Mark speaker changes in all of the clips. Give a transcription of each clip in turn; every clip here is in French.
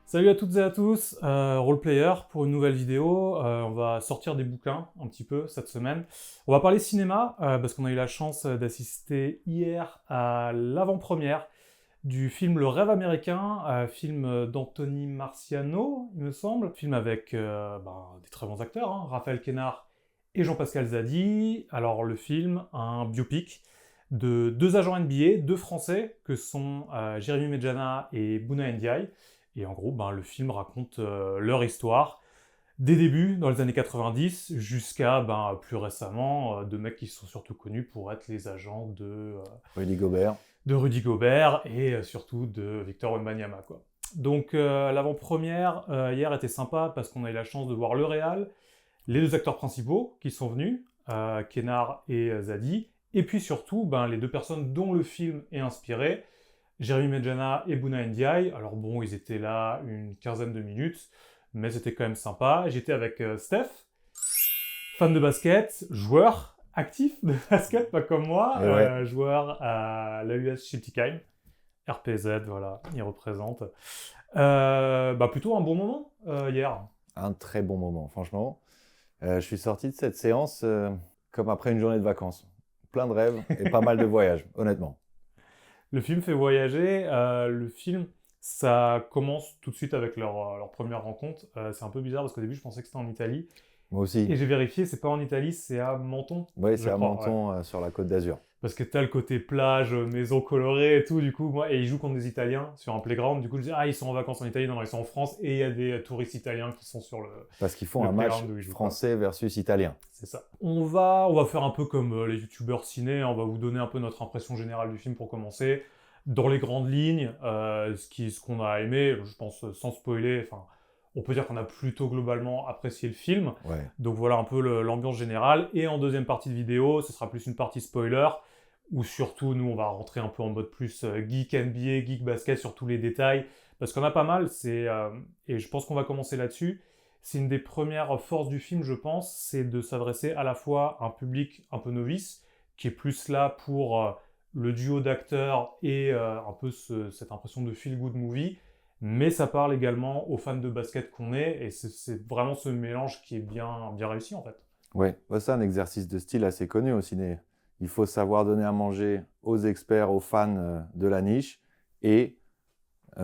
Speaker 1: Salut à toutes et à tous, Roleplayer pour une nouvelle vidéo. On va sortir des bouquins un petit peu cette semaine. On va parler cinéma parce qu'on a eu la chance d'assister hier à l'avant-première du film Le Rêve américain, film d'Anthony Marciano, il me semble. Film avec des très bons acteurs, Raphaël Quennard et Jean-Pascal Zadi. Alors le film, un biopic de deux agents NBA, deux Français, que sont Jérémy Medjana et Bouna Ndiaye. Et en gros, le film raconte leur histoire, des débuts dans les années 90 jusqu'à plus récemment, de mecs qui sont surtout connus pour être les agents
Speaker 2: Rudy Gobert.
Speaker 1: de Rudy Gobert et surtout de Victor Wembanyama, quoi. Donc l'avant-première hier était sympa parce qu'on a eu la chance de voir le réal, les deux acteurs principaux qui sont venus, Kenard et Zadi, et puis surtout les deux personnes dont le film est inspiré, Jérémy Medjana et Bouna Ndiaye. Alors bon, ils étaient là une quinzaine de minutes, mais c'était quand même sympa. J'étais avec Steph, fan de basket, joueur actif de basket, pas comme moi,
Speaker 2: Ouais.
Speaker 1: joueur à l'AUS Schiltigheim, RPZ, voilà, il représente. Plutôt un bon moment hier.
Speaker 2: Un très bon moment, franchement. Je suis sorti de cette séance comme après une journée de vacances. Plein de rêves et pas mal de voyages, honnêtement.
Speaker 1: Le film fait voyager. Le film, ça commence tout de suite avec leur première rencontre. C'est un peu bizarre parce qu'au début, je pensais que c'était en Italie.
Speaker 2: Moi aussi.
Speaker 1: Et j'ai vérifié, c'est pas en Italie, c'est à Menton,
Speaker 2: Oui,
Speaker 1: je
Speaker 2: c'est à
Speaker 1: crois. Ouais.
Speaker 2: Menton, sur la Côte d'Azur.
Speaker 1: Parce que t'as le côté plage, maison colorée et tout, du coup, moi, et ils jouent contre des Italiens sur un playground. Du coup, je dis, ils sont en vacances en Italie, non, ils sont en France, et il y a des touristes italiens qui sont sur
Speaker 2: Parce qu'ils font
Speaker 1: le
Speaker 2: un match
Speaker 1: playground où ils jouent, quoi.
Speaker 2: français versus italien.
Speaker 1: C'est ça. On va faire un peu comme les youtubeurs ciné, on va vous donner un peu notre impression générale du film pour commencer. Dans les grandes lignes, ce qu'on a aimé, je pense sans spoiler, enfin, on peut dire qu'on a plutôt globalement apprécié le film.
Speaker 2: Ouais.
Speaker 1: Donc voilà un peu l'ambiance générale. Et en deuxième partie de vidéo, ce sera plus une partie spoiler, où surtout nous on va rentrer un peu en mode plus geek NBA, geek basket sur tous les détails, parce qu'on a pas mal, et je pense qu'on va commencer là-dessus. C'est une des premières forces du film, je pense, c'est de s'adresser à la fois à un public un peu novice, qui est plus là pour le duo d'acteurs et un peu cette impression de feel-good movie, mais ça parle également aux fans de basket qu'on est, et c'est vraiment ce mélange qui est bien, bien réussi en fait.
Speaker 2: Ouais, c'est un exercice de style assez connu au ciné. Il faut savoir donner à manger aux experts, aux fans de la niche et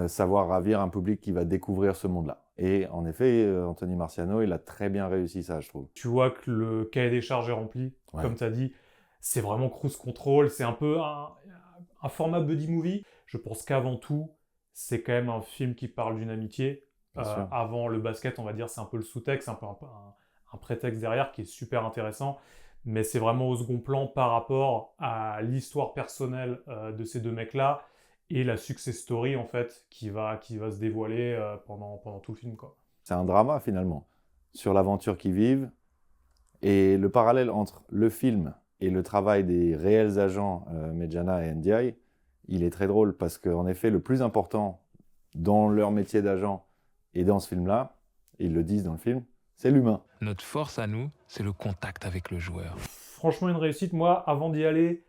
Speaker 2: savoir ravir un public qui va découvrir ce monde-là. Et en effet, Anthony Marciano, il a très bien réussi ça, je trouve.
Speaker 1: Tu vois que le cahier des charges est rempli,
Speaker 2: Ouais,
Speaker 1: comme tu as dit, c'est vraiment cruise control, c'est un peu un format buddy movie. Je pense qu'avant tout, c'est quand même un film qui parle d'une amitié.
Speaker 2: bien sûr.
Speaker 1: Avant le basket, on va dire, c'est un peu le sous-texte, un prétexte derrière qui est super intéressant, mais c'est vraiment au second plan par rapport à l'histoire personnelle de ces deux mecs-là et la success story en fait qui va se dévoiler pendant tout le film, quoi.
Speaker 2: C'est un drama finalement, sur l'aventure qu'ils vivent. Et le parallèle entre le film et le travail des réels agents Medjana et Ndiaye, il est très drôle parce qu'en effet, le plus important dans leur métier d'agent et dans ce film-là, ils le disent dans le film, c'est l'humain.
Speaker 3: Notre force à nous, c'est le contact avec le joueur.
Speaker 1: Franchement, une réussite. Moi, avant d'y aller,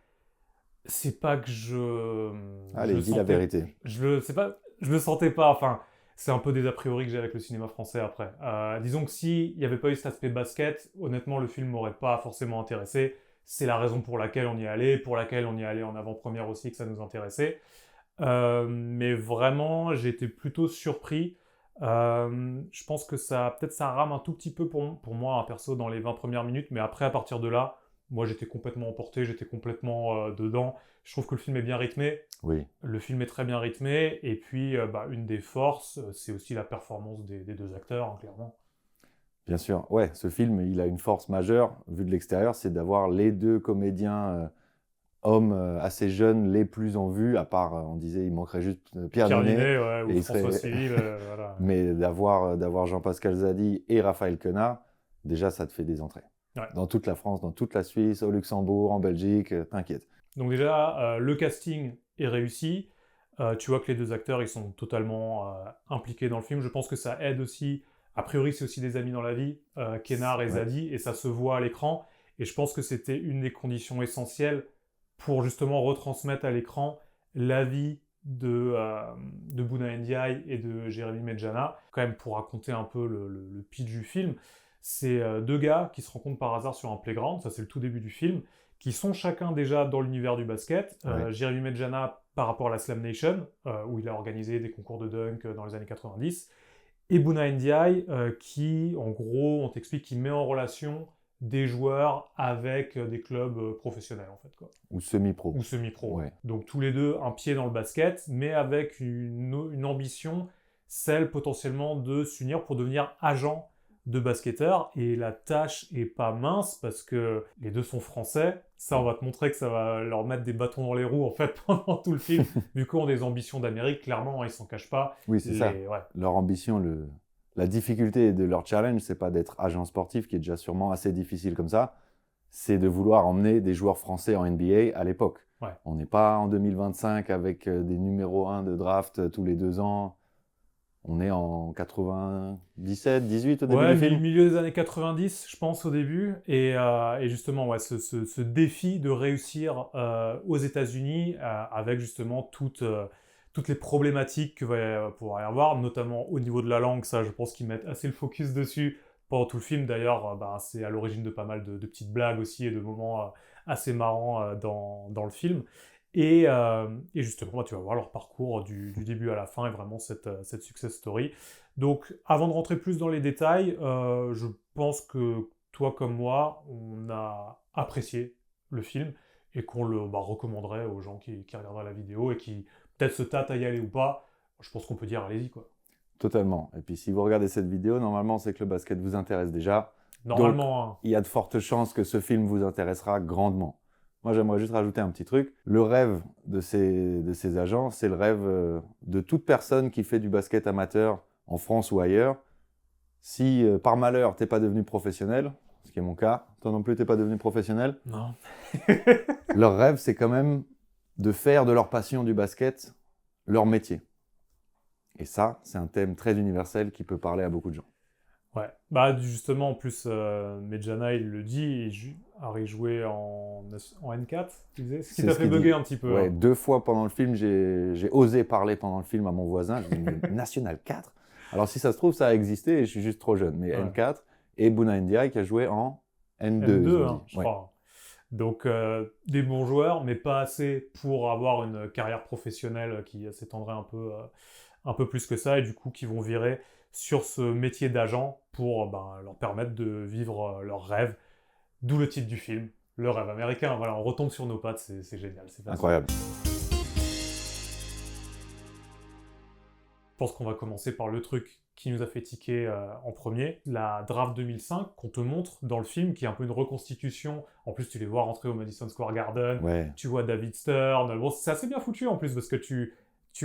Speaker 1: c'est pas que je
Speaker 2: Allez,
Speaker 1: le
Speaker 2: dis la
Speaker 1: sentais,
Speaker 2: vérité.
Speaker 1: c'est pas, je le sentais pas. Enfin, c'est un peu des a priori que j'ai avec le cinéma français après. Disons que s'il n'y avait pas eu cet aspect basket, honnêtement, le film m'aurait pas forcément intéressé. C'est la raison pour laquelle on y allait, pour laquelle on y allait en avant-première aussi, que ça nous intéressait. Mais vraiment, j'ai été plutôt surpris. Je pense que peut-être ça rame un tout petit peu pour moi, un perso, dans les 20 premières minutes, mais après, à partir de là, moi, j'étais complètement emporté, j'étais complètement dedans. Je trouve que le film est bien rythmé.
Speaker 2: Oui,
Speaker 1: Le film est très bien rythmé, et puis une des forces, c'est aussi la performance des deux acteurs, clairement.
Speaker 2: bien sûr. Ouais, ce film, il a une force majeure, vu de l'extérieur, c'est d'avoir les deux comédiens hommes assez jeunes les plus en vue, à part, on disait, il manquerait juste Pierre
Speaker 1: Pierre
Speaker 2: Ninet.
Speaker 1: Ninet, ouais,
Speaker 2: Et
Speaker 1: ou
Speaker 2: il
Speaker 1: François
Speaker 2: serait...
Speaker 1: Civil, voilà.
Speaker 2: Mais d'avoir Jean-Pascal Zadi et Raphaël Quennard, déjà, ça te fait des entrées.
Speaker 1: Ouais.
Speaker 2: Dans toute la France, dans toute la Suisse, au Luxembourg, en Belgique, t'inquiète.
Speaker 1: Donc déjà, le casting est réussi. Tu vois que les deux acteurs, ils sont totalement impliqués dans le film. Je pense que ça aide aussi. A priori, c'est aussi des amis dans la vie, Kenard et
Speaker 2: Ouais.
Speaker 1: Zadi, et ça se voit à l'écran. Et je pense que c'était une des conditions essentielles pour justement retransmettre à l'écran la vie de Bouna Ndiaye et de Jérémy Medjana. Quand même, pour raconter un peu le pitch du film, c'est deux gars qui se rencontrent par hasard sur un playground, ça c'est le tout début du film, qui sont chacun déjà dans l'univers du basket.
Speaker 2: Ouais.
Speaker 1: Jérémy Medjana par rapport à la Slam Nation, où il a organisé des concours de dunk dans les années 90, et Bouna Ndiaye, qui, en gros, on t'explique qu'il met en relation des joueurs avec des clubs professionnels, en fait, quoi.
Speaker 2: Ou semi-pro.
Speaker 1: Ou semi-pro.
Speaker 2: Ouais.
Speaker 1: Donc tous les deux, un pied dans le basket, mais avec une ambition, celle potentiellement de s'unir pour devenir agent de basketteurs. Et la tâche est pas mince, parce que les deux sont français. Ça, on va te montrer que ça va leur mettre des bâtons dans les roues, en fait, pendant tout le film. Vu qu'ils ont des ambitions d'Amérique, clairement, hein, ils s'en cachent pas.
Speaker 2: Oui, c'est ça.
Speaker 1: Ouais.
Speaker 2: Leur ambition, la difficulté de leur challenge, c'est pas d'être agent sportif, qui est déjà sûrement assez difficile comme ça, c'est de vouloir emmener des joueurs français en NBA à l'époque.
Speaker 1: Ouais.
Speaker 2: On n'est pas en 2025 avec des numéros 1 de draft tous les 2 ans. On est en 97, 18 au début
Speaker 1: Ouais,
Speaker 2: du film.
Speaker 1: milieu des années 90, je pense, au début. Et justement, ouais, ce défi de réussir aux États-Unis avec justement toutes les problématiques que va pouvoir y avoir, notamment au niveau de la langue. Ça, je pense qu'ils mettent assez le focus dessus pendant tout le film. D'ailleurs, c'est à l'origine de pas mal de petites blagues aussi et de moments assez marrants dans le film. Et justement, tu vas voir leur parcours du début à la fin et vraiment cette success story. Donc, avant de rentrer plus dans les détails, je pense que toi comme moi, on a apprécié le film et qu'on le recommanderait aux gens qui regarderaient la vidéo et qui peut-être se tâtent à y aller ou pas. Je pense qu'on peut dire allez-y, quoi.
Speaker 2: Totalement. Et puis si vous regardez cette vidéo, normalement c'est que le basket vous intéresse déjà.
Speaker 1: Normalement,
Speaker 2: Donc, il y a de fortes chances que ce film vous intéressera grandement. Moi, j'aimerais juste rajouter un petit truc. Le rêve de ces agents, c'est le rêve de toute personne qui fait du basket amateur en France ou ailleurs. Si par malheur, t'es pas devenu professionnel, ce qui est mon cas, toi non plus, t'es pas devenu professionnel,
Speaker 1: non.
Speaker 2: leur rêve, c'est quand même de faire de leur passion du basket leur métier. Et ça, c'est un thème très universel qui peut parler à beaucoup de gens.
Speaker 1: Ouais, justement, en plus, Medjana, il le dit, Harry jouait en N4, tu disais, ce qui t'a fait bugger un petit peu.
Speaker 2: Ouais,
Speaker 1: hein.
Speaker 2: 2 fois pendant le film, j'ai osé parler pendant le film à mon voisin. Je dis, mais National 4 ? Alors, si ça se trouve, ça a existé et je suis juste trop jeune. Mais
Speaker 1: Ouais.
Speaker 2: N4 et Bouna Ndiaye qui a joué en N2.
Speaker 1: N2, hein, je
Speaker 2: Ouais.
Speaker 1: crois. Donc, des bons joueurs, mais pas assez pour avoir une carrière professionnelle qui s'étendrait un peu plus que ça, et du coup, qui vont virer sur ce métier d'agent pour leur permettre de vivre leur rêve. D'où le titre du film, le rêve américain. Voilà, on retombe sur nos pattes, c'est génial. C'est
Speaker 2: Incroyable.
Speaker 1: Je pense qu'on va commencer par le truc qui nous a fait tiquer en premier, la draft 2005 qu'on te montre dans le film, qui est un peu une reconstitution. En plus, tu les vois rentrer au Madison Square Garden,
Speaker 2: Ouais.
Speaker 1: tu vois David Stern. Bon, c'est assez bien foutu en plus, parce que tu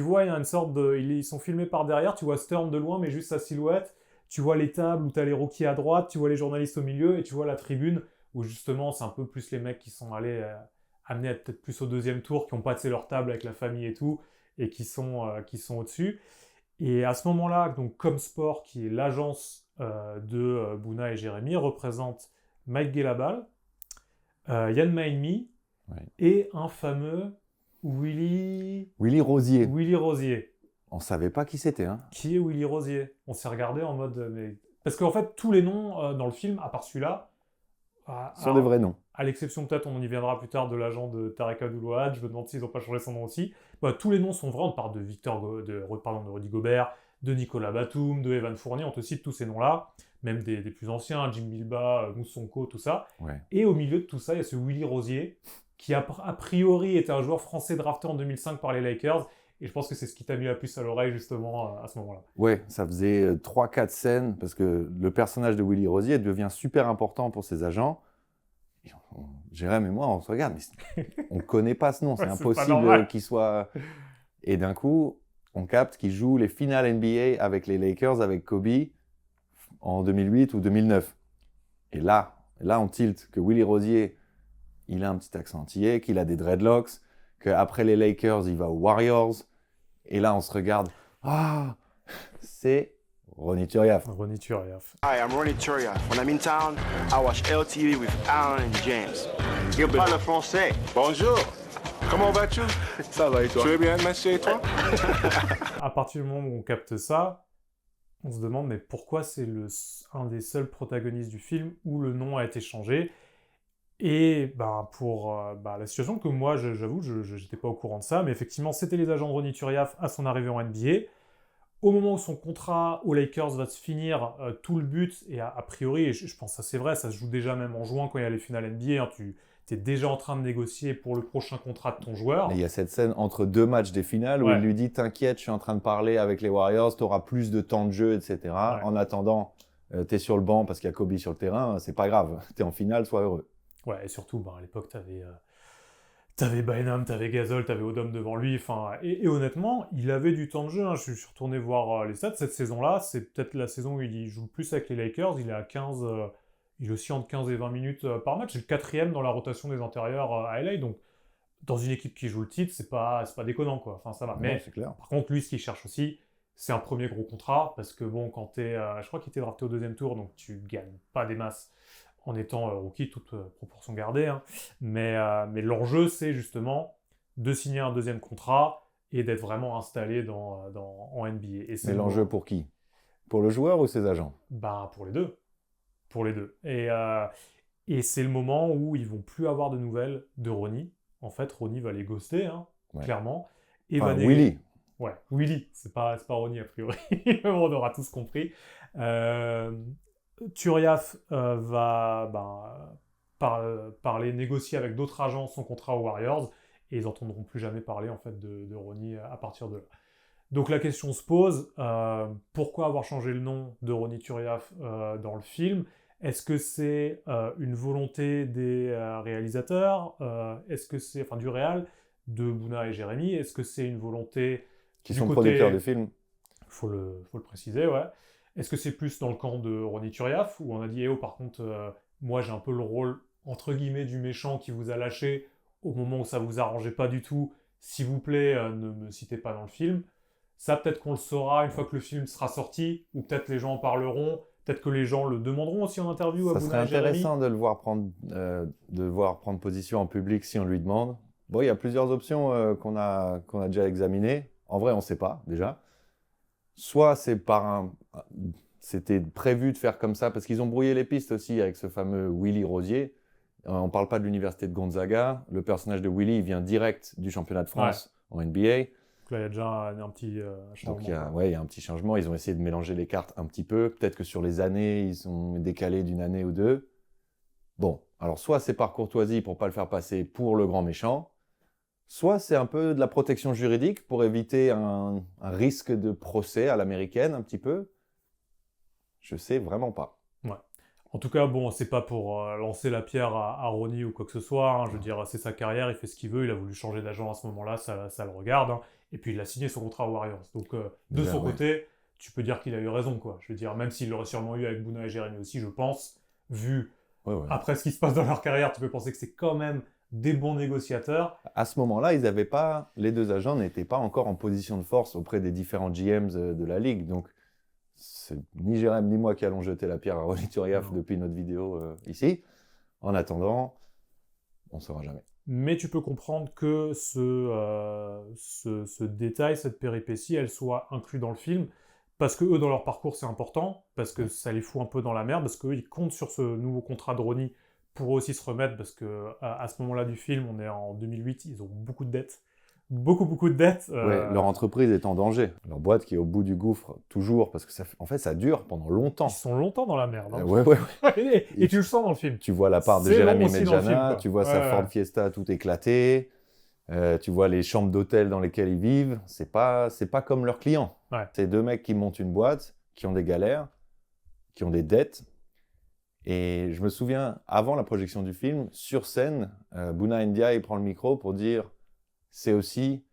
Speaker 1: vois, il y a une sorte de... Ils sont filmés par derrière, tu vois Stern de loin, mais juste sa silhouette. Tu vois les tables où tu as les rookies à droite, tu vois les journalistes au milieu, et tu vois la tribune où justement, c'est un peu plus les mecs qui sont allés amenés à peut-être plus au deuxième tour, qui ont passé leur table avec la famille et tout, et qui sont au-dessus. Et à ce moment-là, donc Comsport, qui est l'agence de Bouna et Jérémy, représente Mike Gelabal, Yann Maimi,
Speaker 2: Ouais.
Speaker 1: et un fameux Willy
Speaker 2: Rosier.
Speaker 1: Rosier.
Speaker 2: On savait pas qui c'était. Hein.
Speaker 1: Qui est Willy Rosier? On s'est regardé en mode... mais... Parce qu'en fait, tous les noms dans le film, à part celui-là,
Speaker 2: Sont des vrais noms.
Speaker 1: à l'exception peut-être, on y viendra plus tard, de l'agent de Tarek Abdul-Wahad, je me demande s'ils n'ont pas changé son nom aussi. Tous les noms sont vrais, on parle de de Rudy Gobert, de Nicolas Batum, de Evan Fournier, on te cite tous ces noms-là, même des plus anciens, Jim Bilba, Moussonko, tout ça.
Speaker 2: Ouais.
Speaker 1: Et au milieu de tout ça, il y a ce Willy Rosier, qui a priori était un joueur français drafté en 2005 par les Lakers, et je pense que c'est ce qui t'a mis la puce à l'oreille justement à ce moment-là.
Speaker 2: Ouais, ça faisait 3-4 scènes, parce que le personnage de Willy Rosier devient super important pour ses agents. Et Jérém et moi, on se regarde, mais on ne connaît pas ce nom, c'est
Speaker 1: Ouais, c'est pas
Speaker 2: impossible
Speaker 1: normal.
Speaker 2: qu'il soit... Et d'un coup, on capte qu'il joue les finales NBA avec les Lakers, avec Kobe, en 2008 ou 2009. Et là on tilt que Willy Rosier, il a un petit accent antillais, qu'il a des dreadlocks, qu'après les Lakers, il va aux Warriors. Et là, on se regarde. Ah, c'est Ronny Turiaf.
Speaker 1: Ronny Turiaf.
Speaker 4: Hi, I'm Ronny Turiaf. When I'm in town, I watch LTV with Aaron and James. Il parle français. Bonjour. Comment vas-tu?
Speaker 5: Ça va et toi?
Speaker 4: Tu vas bien, merci, et toi?
Speaker 1: À partir du moment où on capte ça, on se demande mais pourquoi c'est un des seuls protagonistes du film où le nom a été changé. Et pour la situation que moi, j'avoue, je n'étais pas au courant de ça, mais effectivement, c'était les agents de Ronny Turiaf à son arrivée en NBA. Au moment où son contrat aux Lakers va se finir, tout le but, et a priori, et je pense que ça c'est vrai, ça se joue déjà même en juin quand il y a les finales NBA, hein, tu es déjà en train de négocier pour le prochain contrat de ton joueur.
Speaker 2: Et il y a cette scène entre 2 matchs des finales où
Speaker 1: Ouais.
Speaker 2: il lui dit « T'inquiète, je suis en train de parler avec les Warriors, tu auras plus de temps de jeu, etc.
Speaker 1: Ouais.
Speaker 2: En attendant, tu es sur le banc parce qu'il y a Kobe sur le terrain, c'est pas grave, tu es en finale, sois heureux. »
Speaker 1: Ouais, et surtout, à l'époque, t'avais Bynum, t'avais Gasol, t'avais Odom devant lui, et honnêtement, il avait du temps de jeu, hein. Je suis retourné voir les stats, cette saison-là, c'est peut-être la saison où il joue le plus avec les Lakers, il est à 15, il est aussi entre 15 et 20 minutes par match, c'est le 4e dans la rotation des intérieurs à LA, donc dans une équipe qui joue le titre, c'est pas déconnant, quoi, ça va.
Speaker 2: Non,
Speaker 1: Mais
Speaker 2: c'est clair.
Speaker 1: par contre, lui, ce qu'il cherche aussi, c'est un premier gros contrat, parce que bon, quand je crois qu'il était drafté au 2e tour, donc tu gagnes pas des masses en étant rookie, toute proportion gardée, hein. Mais l'enjeu, c'est justement de signer un 2e contrat et d'être vraiment installé en NBA. Et
Speaker 2: Mais l'enjeu pour qui? Pour le joueur ou ses agents?
Speaker 1: Pour les deux. Pour les deux. Et c'est le moment où ils vont plus avoir de nouvelles de Ronny. En fait, Ronny va les ghoster, hein,
Speaker 2: Ouais.
Speaker 1: clairement. Et
Speaker 2: Enfin,
Speaker 1: va
Speaker 2: Willy.
Speaker 1: Ouais, Willy, c'est pas Ronny a priori, mais on aura tous compris. Turiaf va parler, négocier avec d'autres agents son contrat aux Warriors, et ils n'entendront plus jamais parler en fait de Ronny à partir de là. Donc la question se pose, pourquoi avoir changé le nom de Ronny Turiaf dans le film? Est-ce que c'est une volonté des réalisateurs? Est-ce que c'est, du réal, de Bouna et Jérémy? Est-ce que c'est une volonté
Speaker 2: Qui
Speaker 1: du
Speaker 2: sont
Speaker 1: côté...
Speaker 2: producteurs du film.
Speaker 1: Faut le préciser, ouais. Est-ce que c'est plus dans le camp de Ronny Turiaf, où on a dit, par contre, moi j'ai un peu le rôle, entre guillemets, du méchant qui vous a lâché au moment où ça vous arrangeait pas du tout, s'il vous plaît, ne me citez pas dans le film. Ça, peut-être qu'on le saura une fois que le film sera sorti, ou peut-être les gens en parleront, peut-être que les gens le demanderont aussi en interview à
Speaker 2: Ça serait
Speaker 1: Bouna et Jérémy.
Speaker 2: intéressant de le voir prendre position en public si on lui demande. Bon, il y a plusieurs options qu'on a déjà examinées. En vrai, on ne sait pas, déjà. Soit c'était prévu de faire comme ça, parce qu'ils ont brouillé les pistes aussi avec ce fameux Willy Rosier. On ne parle pas de l'université de Gonzaga. Le personnage de Willy, il vient direct du championnat de France en NBA.
Speaker 1: Donc là, il y a déjà un petit changement.
Speaker 2: Donc il y a un petit changement. Ils ont essayé de mélanger les cartes un petit peu. Peut-être que sur les années, ils ont décalé d'une année ou deux. Bon, alors soit c'est par courtoisie pour ne pas le faire passer pour le grand méchant, soit c'est un peu de la protection juridique pour éviter un risque de procès à l'américaine un petit peu. Je sais vraiment pas.
Speaker 1: Ouais. En tout cas, bon, c'est pas pour lancer la pierre à Ronny ou quoi que ce soit, hein. Je veux dire, c'est sa carrière, il fait ce qu'il veut, il a voulu changer d'agent à ce moment-là, ça le regarde, hein. Et puis il a signé son contrat aux Warriors. Donc de
Speaker 2: Déjà,
Speaker 1: son
Speaker 2: ouais.
Speaker 1: côté, tu peux dire qu'il a eu raison, quoi. Je veux dire, même s'il l'aurait sûrement eu avec Bouna et Jérémy aussi, je pense, vu
Speaker 2: Ouais.
Speaker 1: après ce qui se passe dans leur carrière, tu peux penser que c'est quand même des bons négociateurs.
Speaker 2: À ce moment-là, les deux agents n'étaient pas encore en position de force auprès des différents GMs de la ligue. Donc, c'est ni Jérém ni moi qui allons jeter la pierre à Ronny Turiaf depuis notre vidéo ici. En attendant, on ne saura jamais.
Speaker 1: Mais tu peux comprendre que ce détail, cette péripétie, elle soit inclue dans le film, parce que eux, dans leur parcours, c'est important, parce que ça les fout un peu dans la merde, parce qu'eux, ils comptent sur ce nouveau contrat de Ronny pour aussi se remettre, parce que à ce moment-là du film, on est en 2008, ils ont beaucoup de dettes. Beaucoup de dettes.
Speaker 2: Ouais, leur entreprise est en danger. Leur boîte qui est au bout du gouffre, toujours, parce que ça dure pendant longtemps.
Speaker 1: Ils sont longtemps dans la merde. Hein.
Speaker 2: Ouais.
Speaker 1: Et tu le sens dans le film.
Speaker 2: Tu vois la part de
Speaker 1: C'est
Speaker 2: Jérémy
Speaker 1: long aussi dans le film,
Speaker 2: Medjana,
Speaker 1: quoi.
Speaker 2: tu vois sa Ford Fiesta tout éclatée, tu vois les chambres d'hôtel dans lesquelles ils vivent. C'est pas comme leurs clients.
Speaker 1: Ouais.
Speaker 2: C'est deux mecs qui montent une boîte, qui ont des galères, qui ont des dettes. Et je me souviens, avant la projection du film, sur scène, Bouna Ndiaye prend le micro pour dire c'est aussi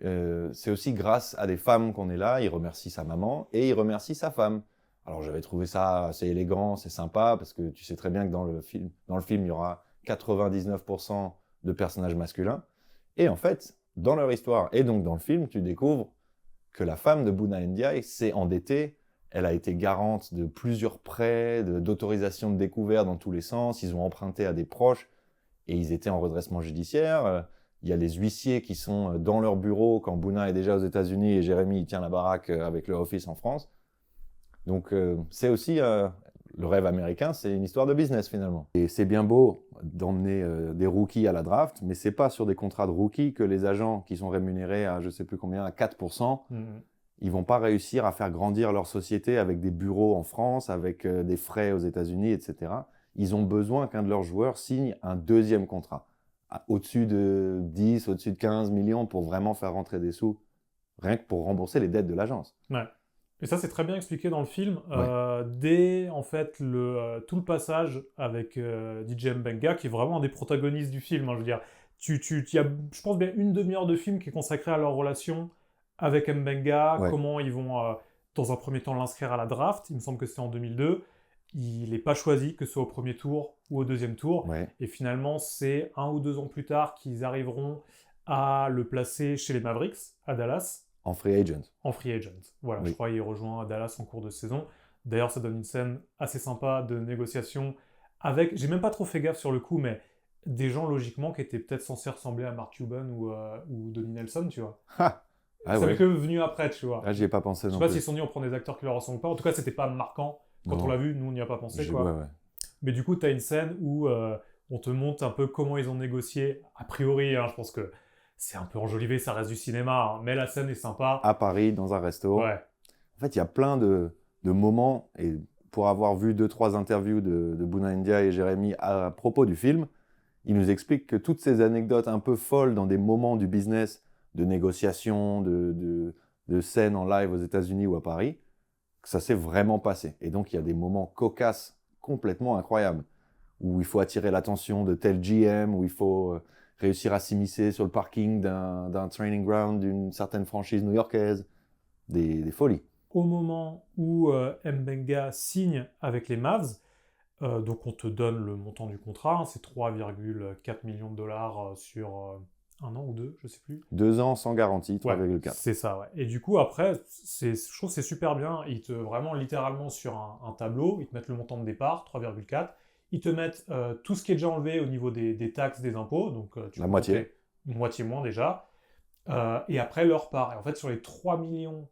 Speaker 2: grâce à des femmes qu'on est là. Il remercie sa maman et il remercie sa femme. Alors j'avais trouvé ça assez élégant, c'est sympa, parce que tu sais très bien que dans le film, il y aura 99% de personnages masculins. Et en fait, dans leur histoire, et donc dans le film, tu découvres que la femme de Bouna Ndiaye s'est endettée. Elle a été garante de plusieurs prêts, d'autorisations de découvert dans tous les sens. Ils ont emprunté à des proches et ils étaient en redressement judiciaire. Il y a les huissiers qui sont dans leur bureau quand Bouna est déjà aux États-Unis et Jérémy il tient la baraque avec le office en France. Donc c'est aussi le rêve américain, c'est une histoire de business finalement. Et c'est bien beau d'emmener des rookies à la draft, mais c'est pas sur des contrats de rookies que les agents qui sont rémunérés à je sais plus combien, à 4%, ils vont pas réussir à faire grandir leur société avec des bureaux en France, avec des frais aux États-Unis, etc. Ils ont besoin qu'un de leurs joueurs signe un deuxième contrat, au-dessus de 10, au-dessus de 15 millions pour vraiment faire rentrer des sous, rien que pour rembourser les dettes de l'agence.
Speaker 1: Ouais. Et ça, c'est très bien expliqué dans le film.
Speaker 2: Ouais.
Speaker 1: Dès, en fait, tout le passage avec DJ Mbenga, qui est vraiment un des protagonistes du film. Hein, je veux dire, il y a, je pense, bien une demi-heure de film qui est consacrée à leur relation avec Mbenga,
Speaker 2: Ouais.
Speaker 1: comment ils vont, dans un premier temps, l'inscrire à la draft. Il me semble que c'était en 2002. Il n'est pas choisi, que ce soit au premier tour ou au deuxième tour.
Speaker 2: Ouais.
Speaker 1: Et finalement, c'est 1 ou 2 ans plus tard qu'ils arriveront à le placer chez les Mavericks, à Dallas.
Speaker 2: En free agent.
Speaker 1: En free agent. Voilà,
Speaker 2: Oui.
Speaker 1: je crois qu'il rejoint Dallas en cours de saison. D'ailleurs, ça donne une scène assez sympa de négociation avec, j'ai même pas trop fait gaffe sur le coup, mais des gens logiquement qui étaient peut-être censés ressembler à Mark Cuban ou Donnie Nelson, tu vois.
Speaker 2: Ah, ah
Speaker 1: ça
Speaker 2: ouais.
Speaker 1: m'est que venu après, tu vois.
Speaker 2: Là, j'y ai pas pensé
Speaker 1: Je sais
Speaker 2: non
Speaker 1: pas
Speaker 2: plus.
Speaker 1: s'ils se sont dit on prend des acteurs qui leur ressemblent pas. En tout cas, c'était pas marquant quand
Speaker 2: Non.
Speaker 1: on l'a vu. Nous, on n'y a pas pensé, quoi.
Speaker 2: Ouais, ouais.
Speaker 1: Mais du coup, t'as une scène où on te montre un peu comment ils ont négocié. A priori, hein, je pense que c'est un peu enjolivé, ça reste du cinéma, hein, mais la scène est sympa.
Speaker 2: À Paris, dans un resto.
Speaker 1: Ouais.
Speaker 2: En fait, il y a plein de moments, et pour avoir vu 2-3 interviews de Bouna Ndiaye et Jérémy à propos du film, ils nous expliquent que toutes ces anecdotes un peu folles dans des moments du business, de négociation, de scènes en live aux États-Unis ou à Paris, que ça s'est vraiment passé. Et donc, il y a des moments cocasses complètement incroyables, où il faut attirer l'attention de tel GM, où il faut réussir à s'immiscer sur le parking d'un training ground d'une certaine franchise new-yorkaise. Des folies.
Speaker 1: Au moment où Mbenga signe avec les Mavs, donc on te donne le montant du contrat, hein, c'est 3,4 millions de dollars sur 1 an ou 2, je sais plus.
Speaker 2: 2 ans sans garantie, 3,4.
Speaker 1: Ouais, c'est ça, ouais. Et du coup, après, je trouve que c'est super bien. Ils te, vraiment, littéralement, sur un tableau, ils te mettent le montant de départ, 3,4. Ils te mettent tout ce qui est déjà enlevé au niveau des taxes, des impôts. Donc, tu
Speaker 2: La
Speaker 1: peux
Speaker 2: moitié.
Speaker 1: compter moitié moins déjà. Et après, leur part. Et en fait, sur les 3 millions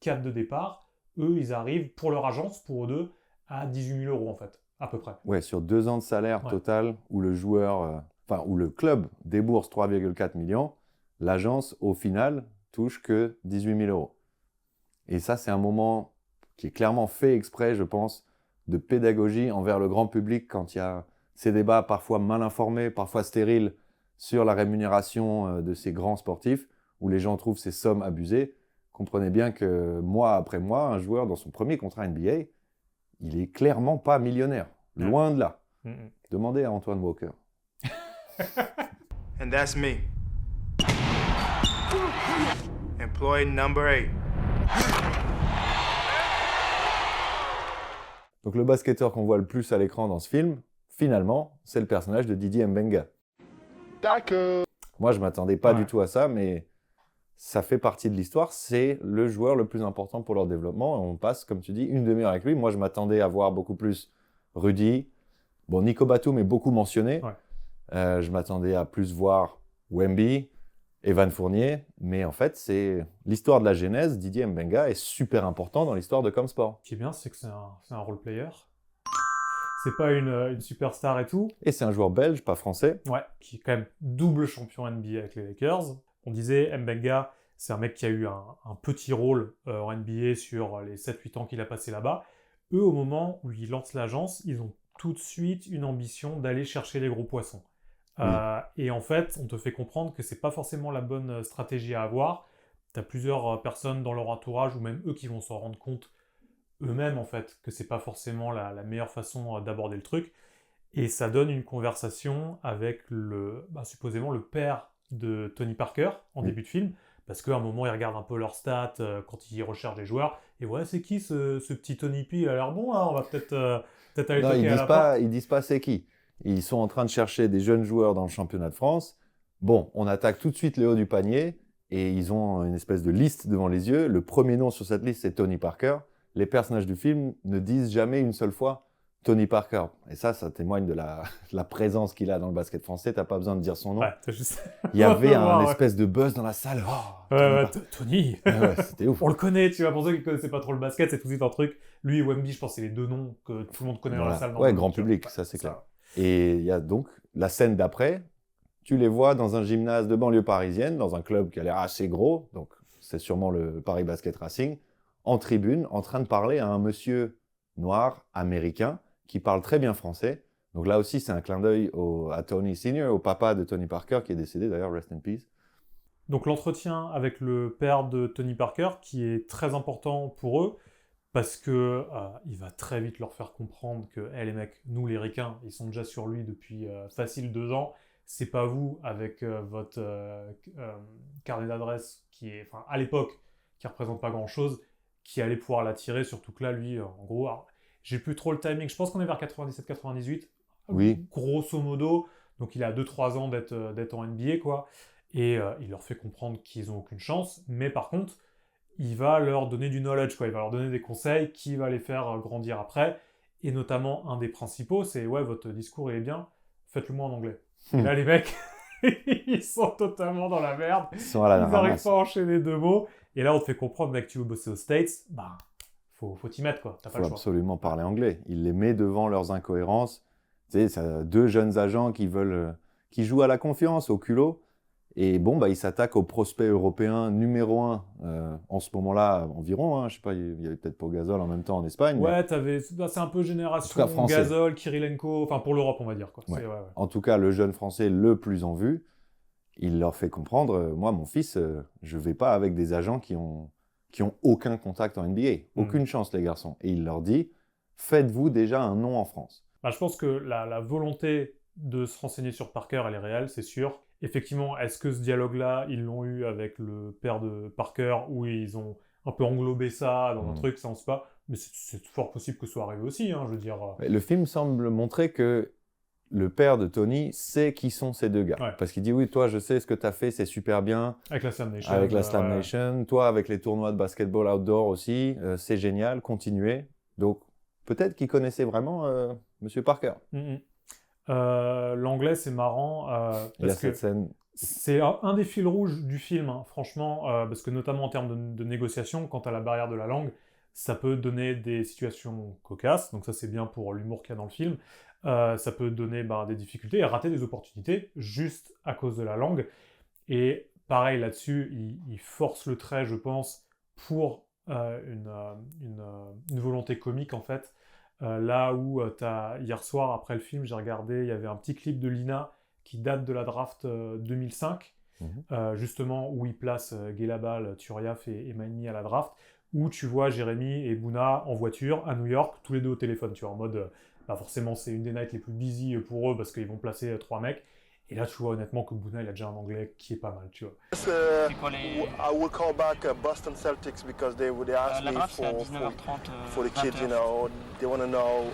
Speaker 1: 4 de départ, eux, ils arrivent, pour leur agence, pour eux deux, à 18 000 euros, en fait, à peu près.
Speaker 2: Ouais, sur 2 ans de salaire
Speaker 1: Ouais.
Speaker 2: total, où le joueur, où le club débourse 3,4 millions, l'agence, au final, touche que 18 000 euros. Et ça, c'est un moment qui est clairement fait exprès, je pense, de pédagogie envers le grand public quand il y a ces débats parfois mal informés, parfois stériles, sur la rémunération de ces grands sportifs, où les gens trouvent ces sommes abusées. Comprenez bien que mois après mois, un joueur dans son premier contrat NBA, il est clairement pas millionnaire. Loin de là. Demandez à Antoine Walker.
Speaker 4: And that's me. Employee number 8.
Speaker 2: Donc le basketteur qu'on voit le plus à l'écran dans ce film, finalement, c'est le personnage de Didi Mbenga.
Speaker 4: D'accord.
Speaker 2: Moi, je m'attendais pas
Speaker 1: Ouais.
Speaker 2: du tout à ça, mais ça fait partie de l'histoire. C'est le joueur le plus important pour leur développement. On passe, comme tu dis, une demi-heure avec lui. Moi, je m'attendais à voir beaucoup plus Rudy. Bon, Nico Batum est beaucoup mentionné.
Speaker 1: Ouais.
Speaker 2: Je m'attendais à plus voir Wemby, Evan Fournier. Mais en fait, c'est l'histoire de la genèse. Didier Mbenga est super important dans l'histoire de Comsport.
Speaker 1: Ce qui est bien, c'est que c'est un role player. C'est pas une superstar et tout.
Speaker 2: Et c'est un joueur belge, pas français.
Speaker 1: Ouais, qui est quand même double champion NBA avec les Lakers. On disait, Mbenga, c'est un mec qui a eu un petit rôle en NBA sur les 7-8 ans qu'il a passé là-bas. Eux, au moment où ils lancent l'agence, ils ont tout de suite une ambition d'aller chercher les gros poissons.
Speaker 2: Oui.
Speaker 1: Et en fait, on te fait comprendre que c'est pas forcément la bonne stratégie à avoir. T'as plusieurs personnes dans leur entourage, ou même eux qui vont s'en rendre compte eux-mêmes, en fait, que c'est pas forcément la meilleure façon d'aborder le truc. Et ça donne une conversation avec supposément le père de Tony Parker en
Speaker 2: Oui.
Speaker 1: début de film, parce qu'à un moment, ils regardent un peu leurs stats quand ils recherchent des joueurs, et ouais, c'est qui ce petit Tony P, il a l'air bon, hein, on va peut-être aller
Speaker 2: Non,
Speaker 1: toquer à la porte.
Speaker 2: ils disent pas c'est qui. Ils sont en train de chercher des jeunes joueurs dans le championnat de France. Bon, on attaque tout de suite le haut du panier et ils ont une espèce de liste devant les yeux. Le premier nom sur cette liste, c'est Tony Parker. Les personnages du film ne disent jamais une seule fois Tony Parker. Et ça témoigne de la présence qu'il a dans le basket français. Tu n'as pas besoin de dire son nom.
Speaker 1: Ouais, t'as juste...
Speaker 2: Il y avait un
Speaker 1: Ouais.
Speaker 2: espèce de buzz dans la salle. Oh,
Speaker 1: Ouais,
Speaker 2: Tony
Speaker 1: ouais,
Speaker 2: Parker.
Speaker 1: Tony.
Speaker 2: Ouais, c'était ouf.
Speaker 1: On le connaît, tu vois, pour ceux qui ne connaissaient pas trop le basket, c'est tout de suite un truc. Lui et Wemby, je pense, c'est les deux noms que tout le monde connaît dans la
Speaker 2: Voilà.
Speaker 1: salle.
Speaker 2: Ouais,
Speaker 1: normalement,
Speaker 2: grand
Speaker 1: tu vois.
Speaker 2: public,
Speaker 1: Ouais,
Speaker 2: ça c'est clair. Et il y a donc la scène d'après. Tu les vois dans un gymnase de banlieue parisienne, dans un club qui a l'air assez gros, donc c'est sûrement le Paris Basket Racing, en tribune, en train de parler à un monsieur noir, américain, qui parle très bien français. Donc là aussi, c'est un clin d'œil à Tony Senior, au papa de Tony Parker, qui est décédé d'ailleurs, rest in peace.
Speaker 1: Donc l'entretien avec le père de Tony Parker, qui est très important pour eux, parce que il va très vite leur faire comprendre que les mecs, nous les ricains, ils sont déjà sur lui depuis facile 2 ans. C'est pas vous, avec votre carnet d'adresse qui est, enfin, à l'époque, qui représente pas grand-chose, qui allait pouvoir l'attirer, surtout que là, lui, en gros, alors, j'ai plus trop le timing, je pense qu'on est vers 97-98,
Speaker 2: Oui.
Speaker 1: grosso modo, donc il a 2-3 ans d'être en NBA, quoi, et il leur fait comprendre qu'ils ont aucune chance, mais par contre, il va leur donner du knowledge, quoi, il va leur donner des conseils qui va les faire grandir après, et notamment, un des principaux, c'est, ouais, votre discours, il est bien, faites-le-moi en anglais. Et là, les mecs, ils sont totalement dans la merde.
Speaker 2: Ils sont à la
Speaker 1: Ils n'arrivent
Speaker 2: ramasse.
Speaker 1: pas à enchaîner 2 mots. Et là, on te fait comprendre, mec, tu veux bosser aux States, bah, faut t'y mettre, quoi. T'as
Speaker 2: Il
Speaker 1: pas
Speaker 2: faut
Speaker 1: le choix.
Speaker 2: absolument parler anglais. Il les met devant leurs incohérences. Tu sais, ça, 2 jeunes agents qui jouent à la confiance, au culot. Et bon, bah, ils s'attaquent au prospect européen numéro 1 en ce moment-là, environ. Hein, je sais pas, il y avait peut-être Pogazol en même temps en Espagne.
Speaker 1: Ouais,
Speaker 2: Mais
Speaker 1: c'est un peu
Speaker 2: En
Speaker 1: génération
Speaker 2: tout cas, français.
Speaker 1: Gazol, Kirilenko, enfin pour l'Europe, on va dire, quoi.
Speaker 2: Ouais.
Speaker 1: C'est- ouais.
Speaker 2: En tout cas, le jeune français le plus en vue, il leur fait comprendre, moi, mon fils, je vais pas avec des agents qui ont aucun contact en NBA. Aucune chance, les garçons. Et il leur dit, faites-vous déjà un nom en France.
Speaker 1: Bah, je pense que la volonté de se renseigner sur Parker, elle est réelle, c'est sûr. Effectivement, est-ce que ce dialogue-là, ils l'ont eu avec le père de Parker, où ils ont un peu englobé ça dans un truc, ça on sait pas. Mais c'est fort possible que ce soit arrivé aussi, hein, je veux dire.
Speaker 2: Mais le film semble montrer que le père de Tony sait qui sont ces 2 gars.
Speaker 1: Ouais.
Speaker 2: Parce qu'il dit, oui, toi, je sais ce que tu as fait, c'est super bien.
Speaker 1: Avec la Slam Nation.
Speaker 2: Avec la Slam
Speaker 1: ouais.
Speaker 2: Nation, toi, avec les tournois de basketball outdoor aussi, c'est génial, continuez. Donc, peut-être qu'il connaissait vraiment Monsieur Parker.
Speaker 1: Mhm. L'anglais, c'est marrant.
Speaker 2: Il y a
Speaker 1: Parce que
Speaker 2: cette scène.
Speaker 1: c'est un des fils rouges du film, hein, franchement, parce que notamment en termes de négociation, quant à la barrière de la langue, ça peut donner des situations cocasses, donc ça c'est bien pour l'humour qu'il y a dans le film. Ça peut donner des difficultés et rater des opportunités juste à cause de la langue. Et pareil là-dessus, il force le trait, je pense, pour une volonté comique en fait. Là où hier soir, après le film, j'ai regardé, il y avait un petit clip de Lina qui date de la draft 2005, justement où il place Guelabal, Turiaf et Maimi à la draft, où tu vois Jérémy et Bouna en voiture à New York, tous les deux au téléphone, tu vois, en mode, forcément c'est une des nights les plus busy pour eux parce qu'ils vont placer 3 mecs, et là tu vois honnêtement que Bouna il a déjà un anglais qui est pas mal, tu vois.
Speaker 5: I will call back Boston Celtics because they asked
Speaker 6: La
Speaker 5: me
Speaker 6: draft, c'est à 19h30.
Speaker 5: for the kids, you know, they want to know